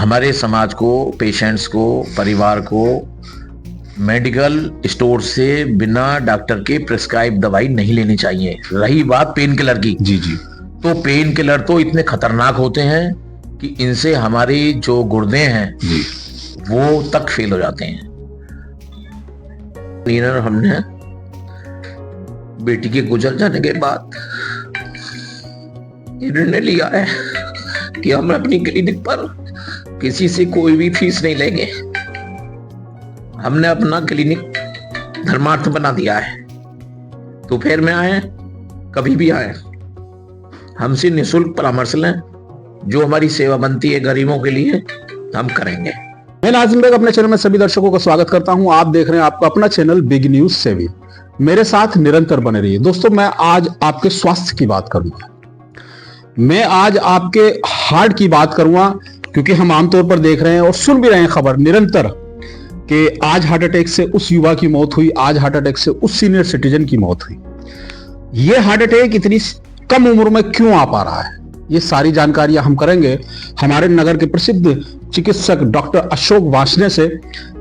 हमारे समाज को, पेशेंट्स को, परिवार को मेडिकल स्टोर से बिना डॉक्टर के प्रिस्क्राइब दवाई नहीं लेनी चाहिए। रही बात पेन किलर की, जी जी, तो पेन किलर तो इतने खतरनाक होते हैं कि इनसे हमारी जो गुर्दे हैं जी वो तक फेल हो जाते हैं। क्लीनर हमने बेटी के गुजर जाने के बाद निर्णय लिया है कि हम अपनी क्लिनिक पर किसी से कोई भी फीस नहीं लेंगे। हमने अपना क्लिनिक धर्मार्थ बना दिया है। दोपहर में आए, कभी भी आए, हमसे निःशुल्क परामर्श लें। जो हमारी सेवा बनती है गरीबों के लिए हम करेंगे। मैं नाज़िम बेग अपने चैनल में सभी दर्शकों का स्वागत करता हूं। आप देख रहे हैं आपका अपना चैनल बिग न्यूज से भी। मेरे साथ निरंतर बने रहिए। दोस्तों, मैं आज आपके स्वास्थ्य की बात करूंगा। मैं आज आपके हार्ट की बात करूंगा, क्योंकि हम आमतौर पर देख रहे हैं और सुन भी रहे हैं खबर निरंतर कि आज हार्ट अटैक से उस युवा की मौत हुई, आज हार्ट अटैक से उस सीनियर सिटीजन की मौत हुई। ये हार्ट अटैक इतनी कम उम्र में क्यों आ पा रहा है, ये सारी जानकारियां हम करेंगे हमारे नगर के प्रसिद्ध चिकित्सक डॉक्टर अशोक वार्ष्णेय से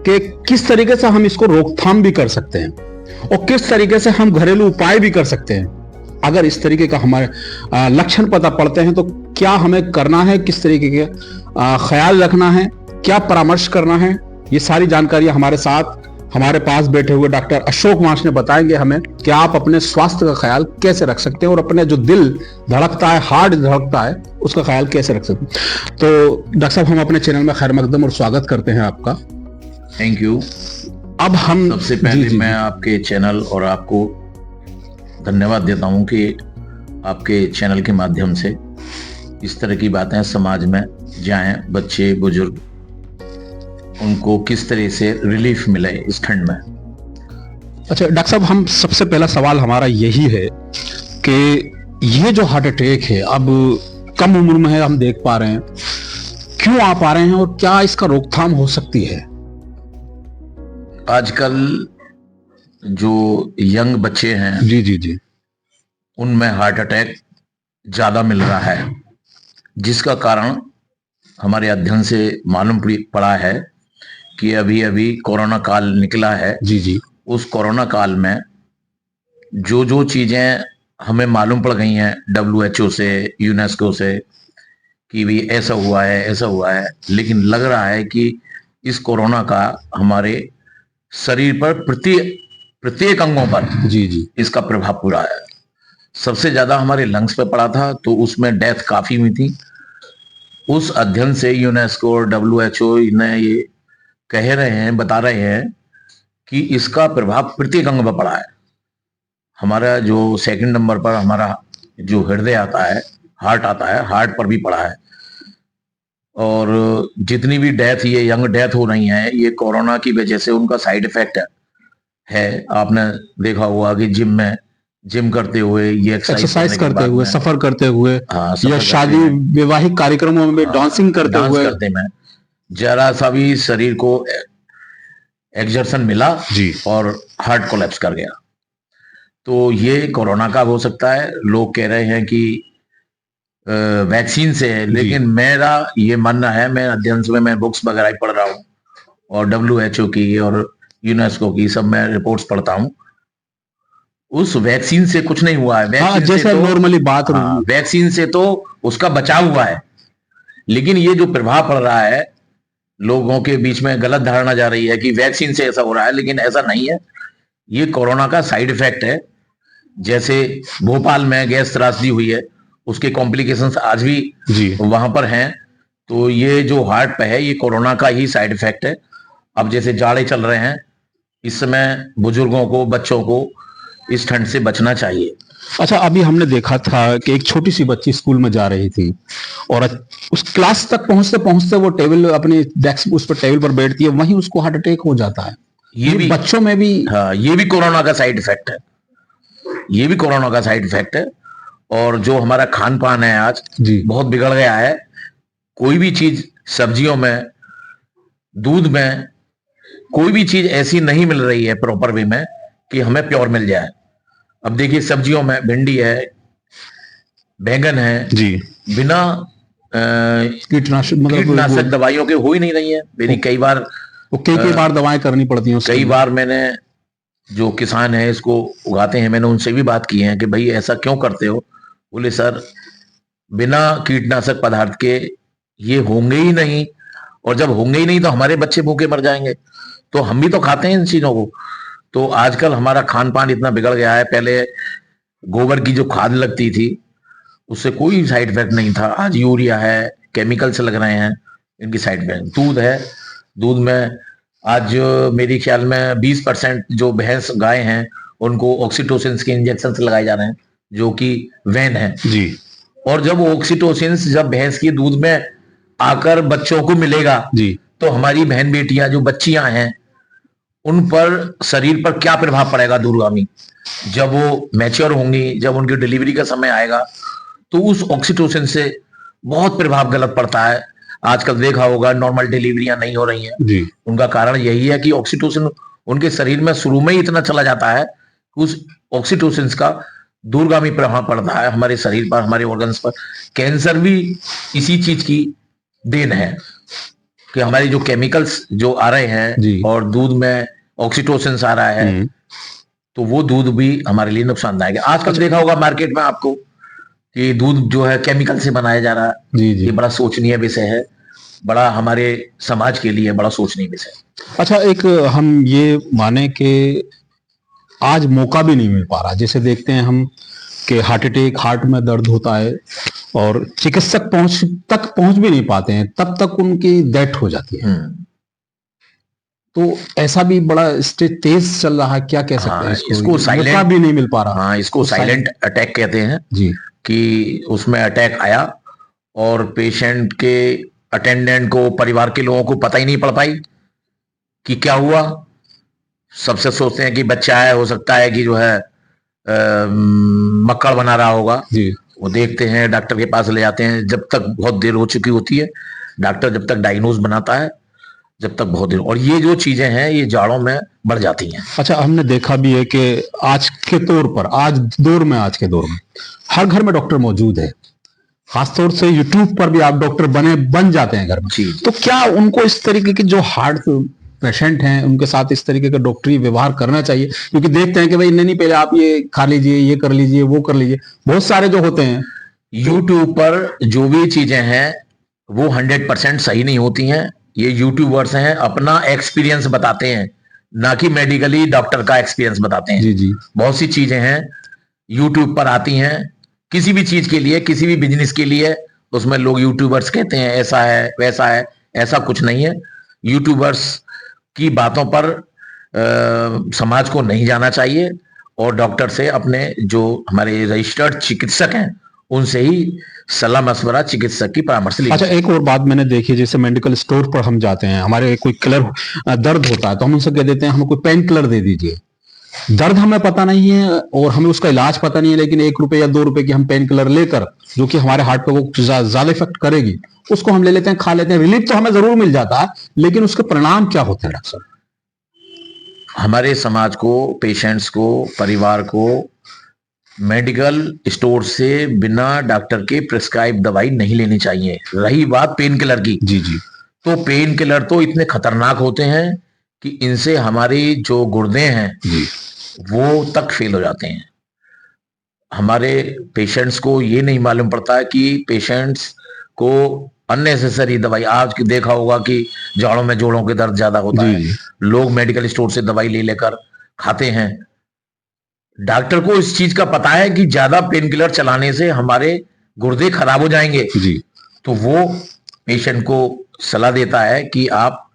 कि किस तरीके से हम इसको रोकथाम भी कर सकते हैं और किस तरीके से हम घरेलू उपाय भी कर सकते हैं। अगर इस तरीके का हमारे लक्षण पता पड़ते हैं तो क्या हमें करना है, किस तरीके के ख्याल रखना है, क्या परामर्श करना है, ये सारी जानकारियां हमारे साथ हमारे पास बैठे हुए डॉक्टर अशोक वार्ष्णेय बताएंगे हमें कि आप अपने स्वास्थ्य का ख्याल कैसे रख सकते हैं और अपने जो दिल धड़कता है, हार्ट धड़कता है, उसका ख्याल कैसे रख सकते हैं। तो डॉक्टर साहब, हम अपने चैनल में खैर मकदम और स्वागत करते हैं आपका। Thank you. अब हम सबसे पहले मैं आपके चैनल और आपको धन्यवाद देता हूं कि आपके चैनल के माध्यम से इस तरह की बातें समाज में जाएं, बच्चे बुजुर्ग उनको किस तरह से रिलीफ मिले इस ठंड में। अच्छा डॉक्टर साहब, हम सबसे पहला सवाल हमारा यही है कि ये जो हार्ट अटैक है अब कम उम्र में है, हम देख पा रहे हैं, क्यों आ पा रहे हैं और क्या इसका रोकथाम हो सकती है? आजकल जो यंग बच्चे हैं जी जी जी, उनमें हार्ट अटैक ज्यादा मिल रहा है, जिसका कारण हमारे अध्ययन से मालूम पड़ा है कि अभी अभी कोरोना काल निकला है। जी जी, उस कोरोना काल में जो जो चीजें हमें मालूम पड़ गई हैं WHO से, यूनेस्को से कि भी ऐसा हुआ है, ऐसा हुआ है, लेकिन लग रहा है कि इस कोरोना का हमारे शरीर पर प्रत्येक अंगों पर जी जी, इसका प्रभाव पूरा है। सबसे ज्यादा हमारे लंग्स पे पड़ा था, तो उसमें डेथ काफी हुई थी। उस अध्ययन से यूनेस्को और WHO ने ये कह रहे हैं, बता रहे हैं कि इसका प्रभाव प्रत्येक अंग पर पड़ा है। हमारा जो सेकंड नंबर पर हमारा जो हृदय आता है, हार्ट आता है, हार्ट पर भी पड़ा है। और जितनी भी डेथ, ये यंग डेथ हो रही है, ये कोरोना की वजह से उनका साइड इफेक्ट है। आपने देखा होगा कि जिम करते हुए, ये एक्सरसाइज करते हुए, सफर करते हुए, या शादी वैवाहिक कार्यक्रमों में डांसिंग करते हुए, करते में जरा सा भी शरीर को एक्सर्शन मिला जी, और हार्ट कोलैप्स कर गया। तो ये कोरोना का हो सकता है। लोग कह रहे हैं कि वैक्सीन से है, लेकिन मेरा ये मानना है, मैं अध्ययन में मैं बुक्स वगैरह पढ़ रहा हूँ और WHO की और यूनेस्को की सब मैं रिपोर्ट्स पढ़ता हूँ। उस वैक्सीन से कुछ नहीं हुआ है। वैक्सीन जैसे नॉर्मली बात, वैक्सीन से तो उसका बचाव हुआ है, लेकिन ये जो प्रभाव पड़ रहा है, लोगों के बीच में गलत धारणा जा रही है कि वैक्सीन से ऐसा हो रहा है, लेकिन ऐसा नहीं है। ये कोरोना का साइड इफेक्ट है। जैसे भोपाल में गैस त्रासदी हुई है, उसके कॉम्प्लिकेशंस आज भी वहां पर हैं। तो ये जो हार्ट पे है, ये कोरोना का ही साइड इफेक्ट है। अब जैसे जाड़े चल रहे हैं, इस समय बुजुर्गों को, बच्चों को इस ठंड से बचना चाहिए। अच्छा, अभी हमने देखा था कि एक छोटी सी बच्ची स्कूल में जा रही थी और उस क्लास तक पहुंचते पहुंचते वो टेबल, अपने डेस्क उस पर टेबल पर बैठती है, वहीं उसको हार्ट अटैक हो जाता है। ये भी बच्चों में भी, हाँ, ये भी कोरोना का साइड इफेक्ट है। ये भी कोरोना का साइड इफेक्ट है। और जो हमारा खान पान है आज बहुत बिगड़ गया है। कोई भी चीज, सब्जियों में, दूध में, कोई भी चीज ऐसी नहीं मिल रही है प्रॉपर वे में कि हमें प्योर मिल जाए। अब देखिए, सब्जियों में भिंडी है, बैंगन है, जी, बिना कीटनाशक मतलब कीटनाशक दवाइयों के हो ही नहीं रही है। मेरी कई बार वो कई बार दवाएं करनी पड़ती हैं उसके कई लिए। बार मैंने जो किसान है इसको उगाते हैं, मैंने उनसे भी बात की है कि भाई ऐसा क्यों करते हो। बोले सर बिना कीटनाशक पदार्थ के ये होंगे ही नहीं, और जब होंगे ही नहीं तो हमारे बच्चे भूखे मर जाएंगे। तो हम भी तो खाते हैं इन चीजों को। तो आजकल हमारा खान पान इतना बिगड़ गया है। पहले गोबर की जो खाद लगती थी उससे कोई साइड इफेक्ट नहीं था, आज यूरिया है, केमिकल्स लग रहे हैं, इनकी साइड इफेक्ट। दूध है, दूध में आज मेरी ख्याल में 20% जो भैंस गाय हैं उनको ऑक्सीटोसिन के इंजेक्शन लगाए जा रहे हैं, जो कि वैन है जी। और जब ऑक्सीटोसिन जब भैंस के दूध में आकर बच्चों को मिलेगा जी। तो हमारी बहन बेटियां जो बच्चियां हैं उन पर शरीर पर क्या प्रभाव पड़ेगा दूरगामी। जब वो मैच्योर होंगी, जब उनकी डिलीवरी का समय आएगा तो उस ऑक्सीटोसिन से बहुत प्रभाव गलत पड़ता है। आजकल देखा होगा नॉर्मल डिलीवरियां नहीं हो रही हैं जी। उनका कारण यही है कि ऑक्सीटोसिन उनके शरीर में शुरू में ही इतना चला जाता है, उस ऑक्सीटोसिन का दूरगामी प्रभाव पड़ता है हमारे शरीर पर, हमारे ऑर्गन्स पर। कैंसर भी इसी चीज की देन है कि हमारे जो केमिकल्स जो आ रहे हैं और दूध में ऑक्सीटोसिन आ रहा है तो वो दूध भी हमारे लिए नुकसानदायक है। आजकल देखा होगा मार्केट में आपको कि दूध जो है केमिकल से बनाया जा रहा है। जी जी। ये बड़ा सोचनीय विषय है, बड़ा हमारे समाज के लिए बड़ा सोचनीय विषय। अच्छा, एक हम ये माने कि आज मौका भी नहीं मिल पा रहा, जैसे देखते हैं हम कि हार्ट अटैक, हार्ट में दर्द होता है और चिकित्सक पहुंच भी नहीं पाते हैं, तब तक उनकी डेथ हो जाती है। तो ऐसा भी बड़ा स्टेज तेज चल रहा है, क्या कह सकते हैं इसको साइलेंट मौका भी नहीं मिल पा रहा। हाँ, इसको साइलेंट अटैक कहते हैं जी। कि उसमें अटैक आया और पेशेंट के अटेंडेंट को, परिवार के लोगों को पता ही नहीं पड़ पाई कि क्या हुआ। सबसे सोचते हैं कि बच्चा है, हो सकता है कि जो है मक्कड़ बना रहा होगा। जी। वो देखते हैं, डॉक्टर के पास ले जाते हैं, जब तक बहुत देर हो चुकी होती है, डॉक्टर जब तक डायग्नोज बनाता है जब तक बहुत देर। और ये जो चीजें हैं ये जाड़ों में बढ़ जाती हैं। अच्छा, हमने देखा भी है कि आज के दौर पर, आज के दौर में हर घर में डॉक्टर मौजूद है। खासतौर से यूट्यूब पर भी आप डॉक्टर बन जाते हैं घर में। तो क्या उनको इस तरीके के जो हार्ट पेशेंट हैं उनके साथ इस तरीके का डॉक्टरी व्यवहार करना चाहिए? क्योंकि देखते हैं कि भाई नहीं पहले आप ये खा लीजिए, ये कर लीजिए, वो कर लीजिए, बहुत सारे जो होते हैं। यूट्यूब पर जो भी चीजें हैं वो 100% सही नहीं होती हैं। ये यूट्यूबर्स हैं, अपना एक्सपीरियंस बताते हैं, ना कि मेडिकली डॉक्टर का एक्सपीरियंस बताते हैं। जी जी। बहुत सी चीजें हैं यूट्यूब पर आती हैं किसी भी चीज के लिए, किसी भी बिजनेस के लिए, उसमें लोग यूट्यूबर्स कहते हैं ऐसा है वैसा है। ऐसा कुछ नहीं है। यूट्यूबर्स की बातों पर समाज को नहीं जाना चाहिए और डॉक्टर से, अपने जो हमारे रजिस्टर्ड चिकित्सक हैं उनसे ही सलाह मशवरा, चिकित्सक की परामर्श ली। अच्छा, एक और बात मैंने देखी, जैसे मेडिकल स्टोर पर हम जाते हैं, हमारे कोई किलर दर्द होता है तो हम उनसे कह देते हैं हमें कोई पेन किलर दे दीजिए। दर्द हमें पता नहीं है और हमें उसका इलाज पता नहीं है, लेकिन 1 रुपए या 2 रुपए की हम पेन किलर लेकर, जो कि हमारे हार्ट पे वो ज्यादा इफेक्ट करेगी, उसको हम ले लेते हैं, खा लेते हैं। रिलीफ तो हमें जरूर मिल जाता है, लेकिन उसके परिणाम क्या होते हैं डॉक्टर साहब? हमारे समाज को, पेशेंट्स को, परिवार को मेडिकल स्टोर से बिना डॉक्टर के प्रिस्क्राइब दवाई नहीं लेनी चाहिए। रही बात पेन किलर की, जी जी, तो पेन किलर तो इतने खतरनाक होते हैं कि इनसे हमारी जो गुर्दे हैं जी, वो तक फेल हो जाते हैं। हमारे पेशेंट्स को ये नहीं मालूम पड़ता है कि पेशेंट्स को अननेसेसरी दवाई, आज की देखा होगा कि जाड़ों में जोड़ों के दर्द ज्यादा होता जी है, जी। लोग मेडिकल स्टोर से दवाई ले लेकर खाते हैं। डॉक्टर को इस चीज का पता है कि ज्यादा पेन किलर चलाने से हमारे गुर्दे खराब हो जाएंगे, जी। तो वो पेशेंट को सलाह देता है कि आप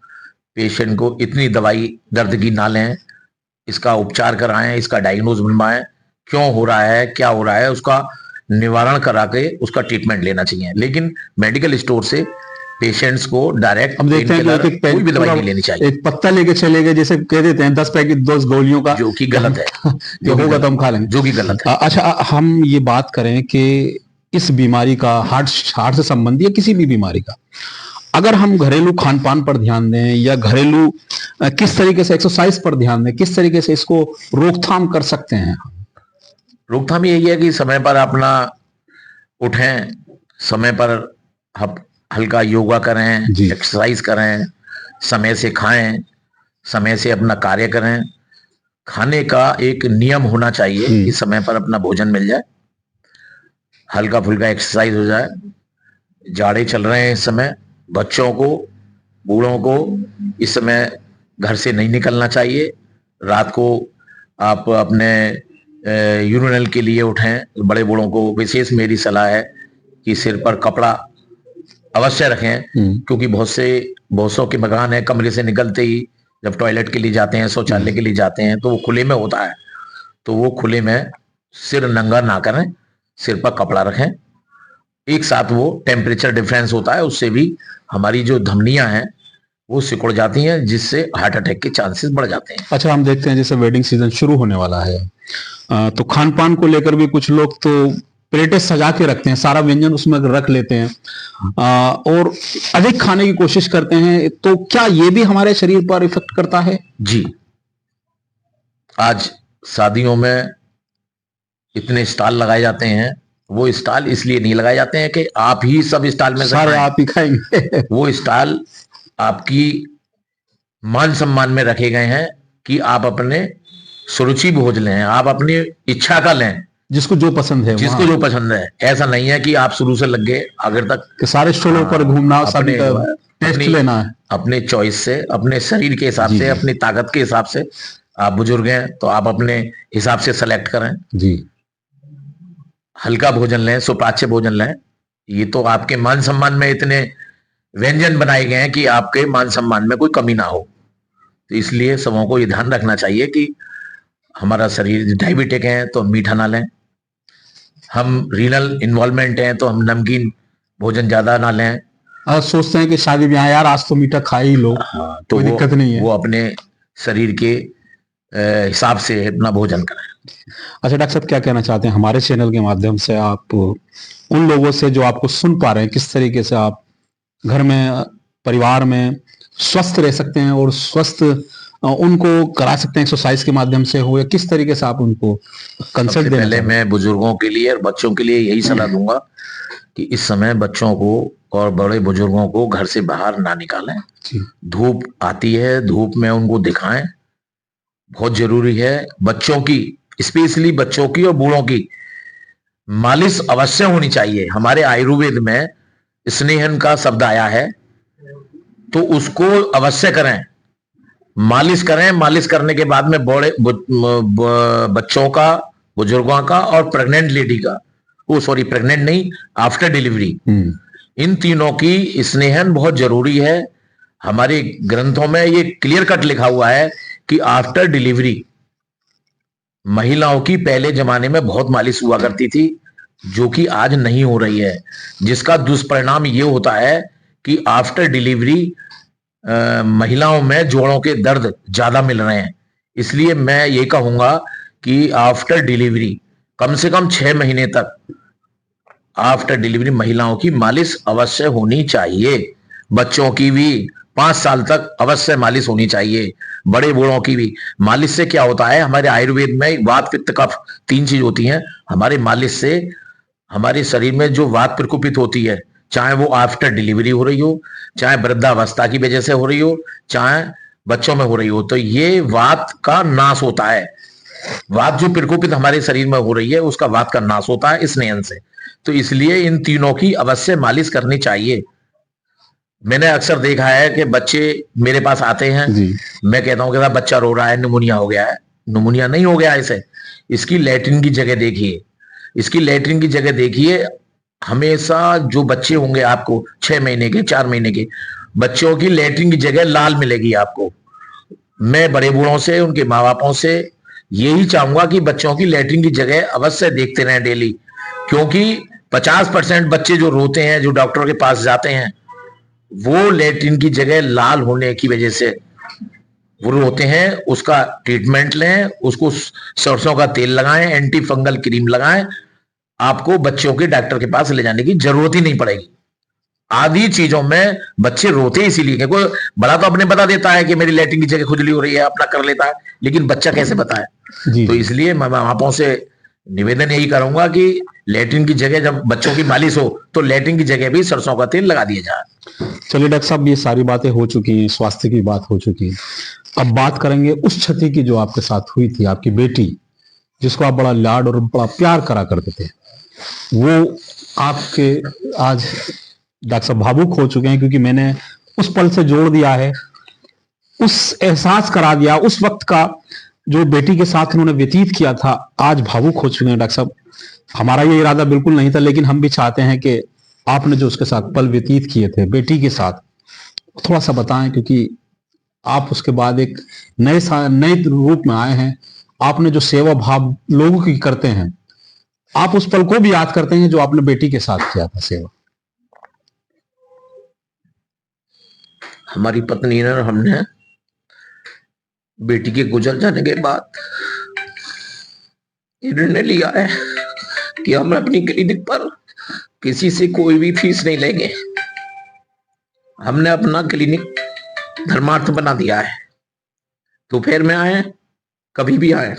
पेशेंट को इतनी दवाई दर्द की ना लें, इसका उपचार कराएं, इसका डायग्नोज बनवाएं, क्यों हो रहा है, क्या हो रहा है, उसका निवारण करा के उसका ट्रीटमेंट लेना चाहिए। लेकिन मेडिकल स्टोर से पेशेंट्स को डायरेक्ट हम देखते हैं कि एक कोई भी दवाई नहीं लेनी चाहिए। एक पत्ता लेके चले गए, जैसे कह देते हैं 10 पैकेट 10 गोलियों का, जो कि गलत है। जो होगा तो हम खा लेंगे, जो कि गलत है। अच्छा, हम ये बात करें कि इस बीमारी का, हार्ट से संबंधी या किसी भी बीमारी का, अगर हम घरेलू खान पान पर ध्यान दें या घरेलू किस तरीके से एक्सरसाइज पर ध्यान दें, किस तरीके से इसको रोकथाम कर सकते हैं? रोकथाम यही है कि समय पर अपना उठें, समय पर आप हल्का योगा करें, जी। एक्सरसाइज करें, समय से खाएं, समय से अपना कार्य करें। खाने का एक नियम होना चाहिए कि समय पर अपना भोजन मिल जाए, हल्का फुल्का एक्सरसाइज हो जाए। जाड़े चल रहे हैं इस समय, बच्चों को, बूढ़ों को इस समय घर से नहीं निकलना चाहिए। रात को आप अपने यूरिनल के लिए उठें। बड़े बूढ़ों को विशेष मेरी सलाह है कि सिर पर कपड़ा अवश्य रखें, क्योंकि बहुत सौ के मकान है, कमरे से निकलते ही जब टॉयलेट के लिए जाते हैं, शौचालय के लिए जाते हैं, तो वो खुले में होता है। तो वो खुले में सिर नंगा ना करें, सिर पर कपड़ा रखें। एक साथ वो टेम्परेचर डिफरेंस होता है, उससे भी हमारी जो धमनियां हैं वो सिकुड़ जाती हैं, जिससे हार्ट अटैक के चांसेस बढ़ जाते हैं। अच्छा, हम देखते हैं जैसे वेडिंग सीजन शुरू होने वाला है, तो खान पान को लेकर भी कुछ लोग तो प्लेटें सजा के रखते हैं, सारा व्यंजन उसमें रख लेते हैं, और अधिक खाने की कोशिश करते हैं। तो क्या ये भी हमारे शरीर पर इफेक्ट करता है? जी, आज शादियों में इतने स्टॉल लगाए जाते हैं। वो स्टॉल इसलिए नहीं लगाए जाते हैं कि आप ही सब स्टॉल में से सारे खाएं। आप ही खाएंगे। वो स्टॉल आपकी मान सम्मान में रखे गए हैं कि आप अपने सुरुचि भोज लें, आप अपनी इच्छा का लें, जिसको जो पसंद है, जिसको जो पसंद है। ऐसा नहीं है कि आप शुरू से लग गए आखिर तक कि सारे स्टॉलों पर घूमना, सभी अपने का टेस्ट लेना है। अपने चॉइस से, अपने शरीर के हिसाब से, अपनी ताकत के हिसाब से। आप बुजुर्ग हैं तो आप अपने हिसाब से सेलेक्ट करें जी। हल्का भोजन लें, सुपाच्य भोजन लें। ये तो आपके मान सम्मान में इतने व्यंजन बनाए गए हैं कि आपके मान सम्मान में कोई कमी ना हो। तो इसलिए सबों को ये ध्यान रखना चाहिए कि हमारा शरीर डायबिटिक है तो मीठा ना लें, हम रीनल इन्वॉल्वमेंट है तो हम नमकीन भोजन ज्यादा ना लें। सोचते हैं कि शादी ब्याह यार आज तो मीठा खा ही लो, हाँ, तो कोई दिक्कत नहीं है। वो अपने शरीर के हिसाब से अपना भोजन करें। अच्छा डॉक्टर साहब, क्या कहना चाहते हैं हमारे चैनल के माध्यम से आप उन लोगों से जो आपको सुन पा रहे हैं, किस तरीके से आप घर में, परिवार में स्वस्थ रह सकते हैं और स्वस्थ उनको करा सकते हैं, एक्सरसाइज के माध्यम से हो, या किस तरीके से आप उनको कंसल्ट देना? पहले मैं बुजुर्गों के लिए और बच्चों के लिए यही सलाह दूंगा कि इस समय बच्चों को और बड़े बुजुर्गों को घर से बाहर ना निकालें। धूप आती है, धूप में उनको दिखाएं, बहुत जरूरी है। बच्चों की, स्पेशली बच्चों की और बूढ़ों की मालिश अवश्य होनी चाहिए। हमारे आयुर्वेद में स्नेहन का शब्द आया है, तो उसको अवश्य करें, मालिश करें। मालिश करने के बाद में बच्चों का, बुजुर्गों का और प्रेग्नेंट लेडी का, वो सॉरी प्रेग्नेंट नहीं, आफ्टर डिलीवरी, इन तीनों की स्नेहन बहुत जरूरी है। हमारे ग्रंथों में ये क्लियर कट लिखा हुआ है कि आफ्टर डिलीवरी महिलाओं की पहले जमाने में बहुत मालिश हुआ करती थी, जो कि आज नहीं हो रही है, जिसका दुष्परिणाम ये होता है कि आफ्टर डिलीवरी महिलाओं में जोड़ों के दर्द ज्यादा मिल रहे हैं। इसलिए मैं ये कहूंगा कि आफ्टर डिलीवरी कम से कम 6 महीने तक आफ्टर डिलीवरी महिलाओं की मालिश अवश्य होनी चाहिए। बच्चों की भी 5 साल तक अवश्य मालिश होनी चाहिए, बड़े बूढ़ों की भी। मालिश से क्या होता है, हमारे आयुर्वेद में वात पित्त कफ 3 चीज होती हैं। हमारे मालिश से हमारे शरीर में जो वात प्रकोपित होती है, चाहे वो आफ्टर डिलीवरी हो रही हो, चाहे वृद्धावस्था की वजह से हो रही हो, चाहे बच्चों में हो रही हो, तो ये वात का नाश होता है। वात जो प्रकोपित हमारे शरीर में हो रही है, उसका वात का नाश होता है स्नेहन से। तो इसलिए इन तीनों की अवश्य मालिश करनी चाहिए। मैंने अक्सर देखा है कि बच्चे मेरे पास आते हैं, मैं कहता हूं कि बच्चा रो रहा है, निमोनिया हो गया है। निमोनिया नहीं हो गया इसे, इसकी लैट्रिन की जगह देखिए, इसकी लैट्रिन की जगह देखिए। हमेशा जो बच्चे होंगे आपको 6 महीने के, 4 महीने के बच्चों की लैट्रिन की जगह लाल मिलेगी आपको। मैं बड़े बूढ़ों से, उनके माँ बापों से यही चाहूंगा कि बच्चों की लैट्रिन की जगह अवश्य देखते रहें डेली, क्योंकि 50% बच्चे जो रोते हैं, जो डॉक्टर के पास जाते हैं, वो लैट्रिन की जगह लाल होने की वजह से वो रोते हैं। उसका ट्रीटमेंट लें, उसको सरसों का तेल लगाएं, एंटी फंगल क्रीम लगाएं। आपको बच्चों के डॉक्टर के पास ले जाने की जरूरत ही नहीं पड़ेगी। आदि चीजों में बच्चे रोते इसीलिए कि कोई बड़ा तो अपने बता देता है कि मेरी लैट्रिन की जगह खुजली हो रही है, अपना कर लेता है, लेकिन बच्चा कैसे बताए? तो इसलिए मैं माँ बापों से निवेदन यही करूंगा कि लेटरिन की जगह जब बच्चों की मालिश हो तो लेटरिन की जगह भी सरसों का तेल लगा दिया जाए। चलिए डॉक्टर साहब, ये सारी बातें हो चुकी हैं, स्वास्थ्य की बात हो चुकी है। अब बात करेंगे उस क्षति की जो आपके साथ हुई थी, आपकी बेटी जिसको आप बड़ा लाड और बड़ा प्यार करा करते थे, वो आपके आज डॉक्टर साहब भावुक हो चुके हैं, क्योंकि मैंने उस पल से जोड़ दिया है, उस एहसास करा दिया उस वक्त का जो बेटी के साथ उन्होंने व्यतीत किया था। आज भावुक हो चुके हैं डॉक्टर साहब। हमारा ये इरादा बिल्कुल नहीं था, लेकिन हम भी चाहते हैं कि आपने जो उसके साथ पल व्यतीत किए थे बेटी के साथ, थोड़ा सा बताएं, क्योंकि आप उसके बाद एक नए रूप में आए हैं। आपने जो सेवा भाव लोगों की करते हैं, आप उस पल को भी याद करते हैं जो आपने बेटी के साथ किया था सेवा। हमारी पत्नी ने और हमने बेटी के गुजर जाने के बाद निर्णय लिया है कि हम अपनी क्लिनिक पर किसी से कोई भी फीस नहीं लेंगे। हमने अपना क्लिनिक धर्मार्थ बना दिया है। दोपहर में आए, कभी भी आए,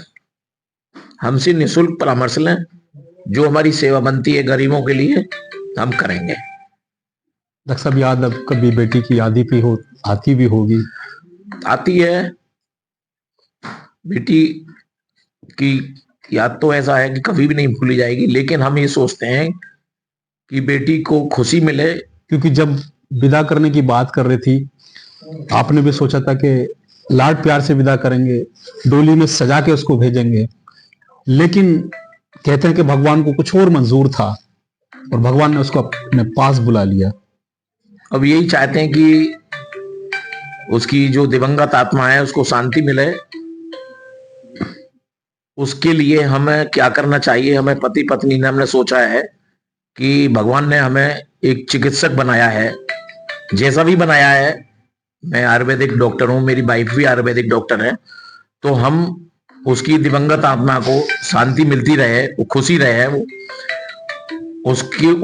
हमसे निःशुल्क परामर्श लें। जो हमारी सेवा बनती है गरीबों के लिए हम करेंगे। डॉक्टर साहब, याद अब कभी बेटी की याद भी हो आती भी होगी? आती है। बेटी की याद तो ऐसा है कि कभी भी नहीं भूली जाएगी, लेकिन हम ये सोचते हैं कि बेटी को खुशी मिले। क्योंकि जब विदा करने की बात कर रही थी, आपने भी सोचा था कि लाड प्यार से विदा करेंगे, डोली में सजा के उसको भेजेंगे, लेकिन कहते हैं कि भगवान को कुछ और मंजूर था और भगवान ने उसको अपने पास बुला लिया। अब यही चाहते हैं कि उसकी जो दिवंगत आत्मा है उसको शांति मिले। उसके लिए हमें क्या करना चाहिए, हमें पति पत्नी ने हमने सोचा है कि भगवान ने हमें एक चिकित्सक बनाया है। जैसा भी बनाया है, मैं आयुर्वेदिक डॉक्टर हूं, मेरी वाइफ भी आयुर्वेदिक डॉक्टर है, तो हम उसकी दिवंगत आत्मा को शांति मिलती रहे, वो खुशी रहे, वो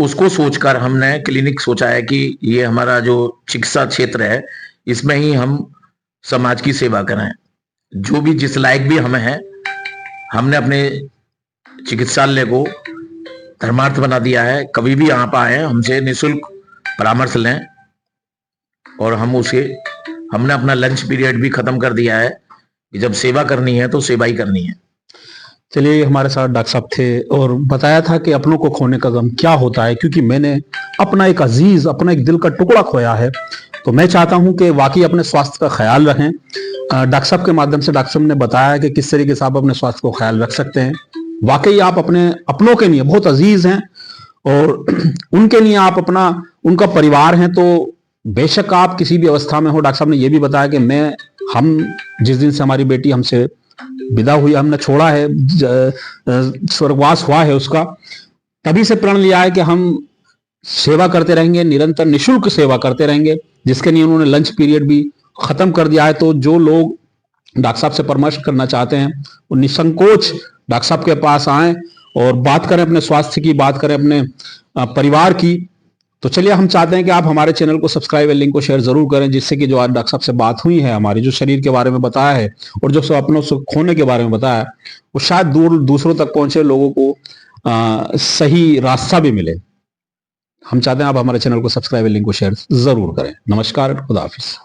उसको सोचकर हमने क्लिनिक सोचा है कि ये हमारा जो चिकित्सा क्षेत्र है इसमें ही हम समाज की सेवा करें। जो भी जिस लायक भी हमें है, हमने अपने चिकित्सालय को धर्मार्थ बना दिया है। कभी भी यहाँ पर आए, हमसे निःशुल्क परामर्श लें। और हमने अपना लंच पीरियड भी खत्म कर दिया है कि जब सेवा करनी है तो सेवा ही करनी है। चलिए, हमारे साथ डॉक्टर साहब थे और बताया था कि अपनों को खोने का गम क्या होता है, क्योंकि मैंने अपना एक अजीज, अपना एक दिल का टुकड़ा खोया है। तो मैं चाहता हूं कि वाकई अपने स्वास्थ्य का ख्याल रखें। डॉक्टर साहब के माध्यम से डॉक्टर साहब ने बताया कि किस तरीके से आप अपने स्वास्थ्य को ख्याल रख सकते हैं। वाकई आप अपनों के लिए बहुत अजीज हैं और उनके लिए आप उनका परिवार हैं। तो बेशक आप किसी भी अवस्था में हो, डॉक्टर साहब ने यह भी बताया कि हम जिस दिन से हमारी बेटी हमसे विदा हुई, हमने छोड़ा है, स्वर्गवास हुआ है उसका, तभी से प्रण लिया है कि हम सेवा करते रहेंगे, निरंतर निःशुल्क सेवा करते रहेंगे, जिसके लिए उन्होंने लंच पीरियड भी खत्म कर दिया है। तो जो लोग डॉक्टर साहब से परामर्श करना चाहते हैं वो निसंकोच डॉक्टर साहब के पास आएं और बात करें अपने स्वास्थ्य की, बात करें अपने परिवार की। तो चलिए, हम चाहते हैं कि आप हमारे चैनल को सब्सक्राइब और लिंक को शेयर जरूर करें, जिससे कि जो आज डॉक्टर साहब से बात हुई है, हमारी जो शरीर के बारे में बताया है और जो अपनों से खोने के बारे में बताया है, वो शायद दूसरों तक पहुंचे, लोगों को सही रास्ता भी मिले। हम चाहते हैं आप हमारे चैनल को सब्सक्राइब और लिंक को शेयर जरूर करें। नमस्कार, खुदा हाफिज।